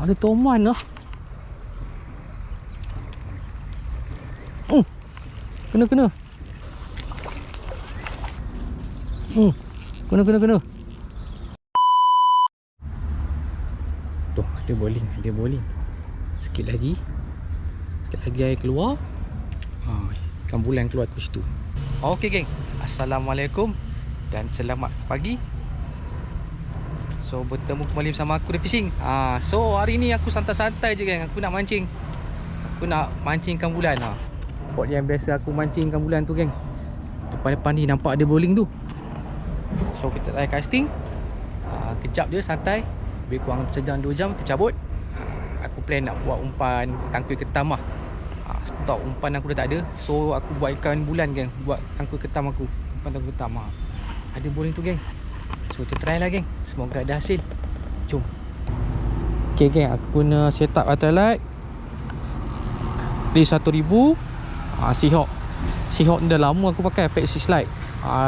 Ada toman lah. Kena. Kena. Tuh, dia bowling. Sikit lagi air keluar. Ikan bulan keluar ke situ. Okey geng, Assalamualaikum dan selamat pagi. So bertemu kembali bersama aku The Fishing. So hari ni aku santai-santai je geng. Aku nak mancing ikan bulan. Spot yang biasa aku mancing ikan bulan tu geng, depan-depan ni nampak ada bowling tu. So kita try casting. Kejap je santai, lebih kurang sejam 2 jam kita cabut. Aku plan nak buat umpan tangkui ketam lah. Stok umpan aku dah tak ada. So aku buat ikan bulan geng, buat tangkui ketam aku, umpan tangkui ketam. Ada bowling tu geng. So kita try lah geng, semoga ada hasil. Jom. Okay geng, aku guna setup ultralight Play 1000 Seahawk ni dah lama aku pakai Flexi Slide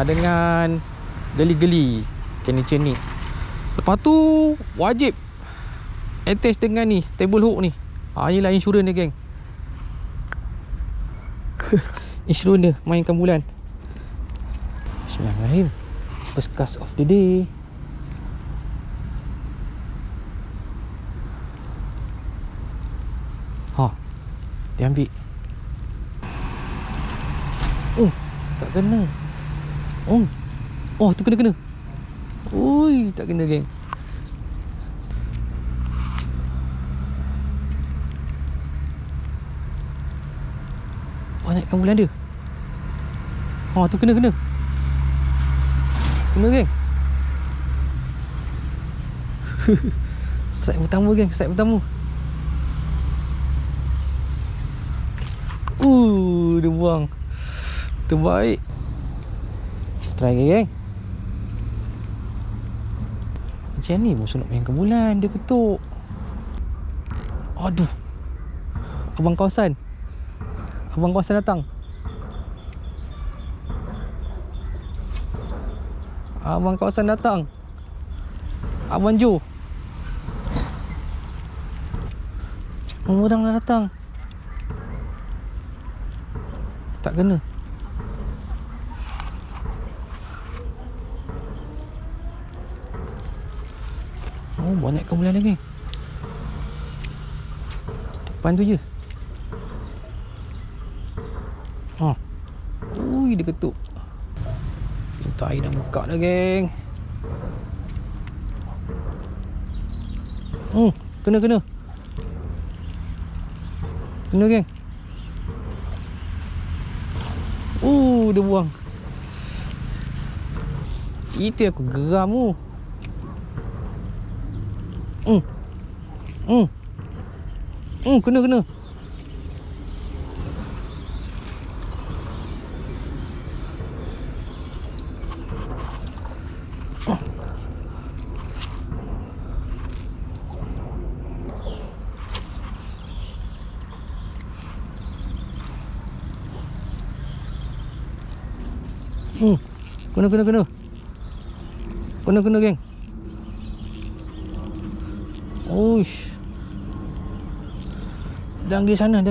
dengan geli-geli macam ni. Lepas tu wajib attach dengan ni table hook ni. Inilah insurans dia geng. Insurans dia main ikan bulan. Bismillahirrahmanirrahim. First cast of the day. Dia ambil. Tak kena. Tu kena. Ui, tak kena geng. Banyak ikan bulan dia. Tu kena. Kena geng. Strike pertama geng, dia buang. Terbaik. Try lagi geng. Macam ni musuh nak main ikan bulan, dia ketuk. Aduh. Abang kawasan datang. Abang Jo. Orang dah datang. Tak kena. Banyak ikan bulan lagi. Depan tu je. Ui, dia ketuk. Pintu air dah buka dah geng. Kena. Kena geng. Dia buang. Itu aku geram tu. Kena. Kena geng. Uish. Jangan pergi sana.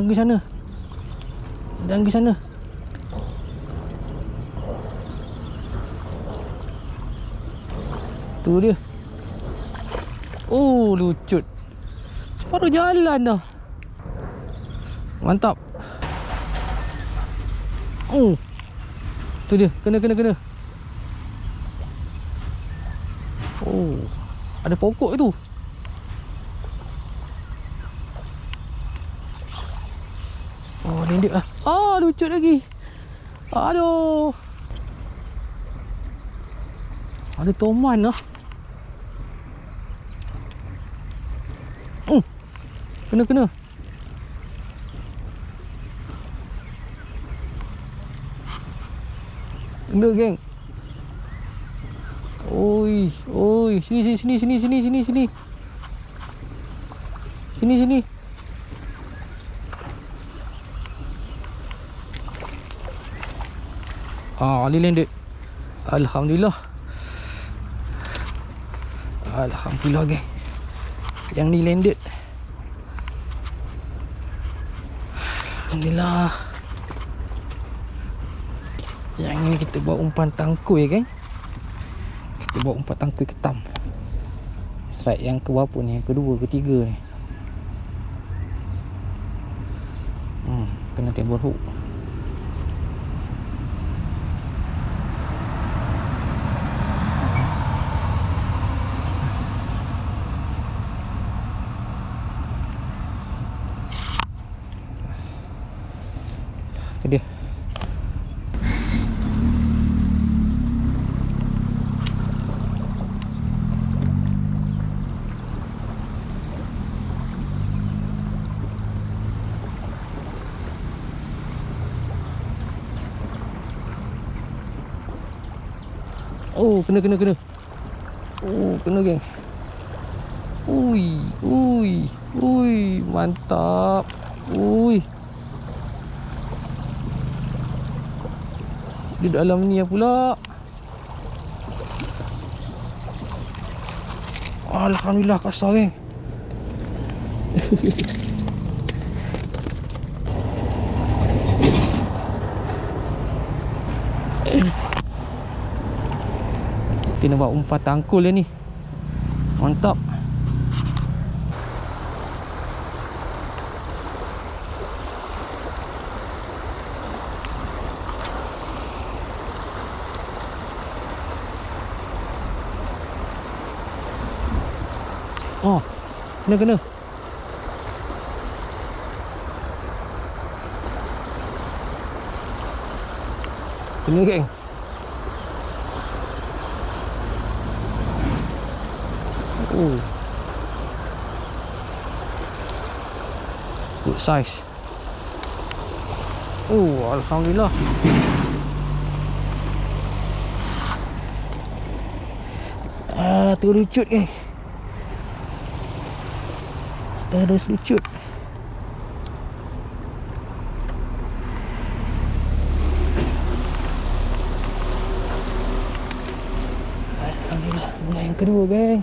Tu dia. Lucut. Separuh jalan dah. Mantap. Tu dia. Kena. Ada pokok tu. Lendik lah. Lucut lagi. Aduh. Ada toman lah. Kena. Kena geng. Oi. Sini. Sini. Ni landed. Alhamdulillah geng. Yang ni landed. Alhamdulillah. Yang ini kita bawa umpan tangkui kan. Kita bawa umpan tangkui ketam. Strike yang ke berapa ni? Yang kedua, ketiga ni. Kena table hook. Itu dia. Oh, kena. Oh, kena geng. Ui, mantap. Ui. Di dalam ni pula. Alhamdulillah kasar geng. Kita nak buat umpan tangkul dia ni. Mantap. Oh, kena. Kena geng. Oh, good size. Oh, alhamdulillah. Terlucut geng. Terus lucut. Alhamdulillah, bulan yang kedua geng.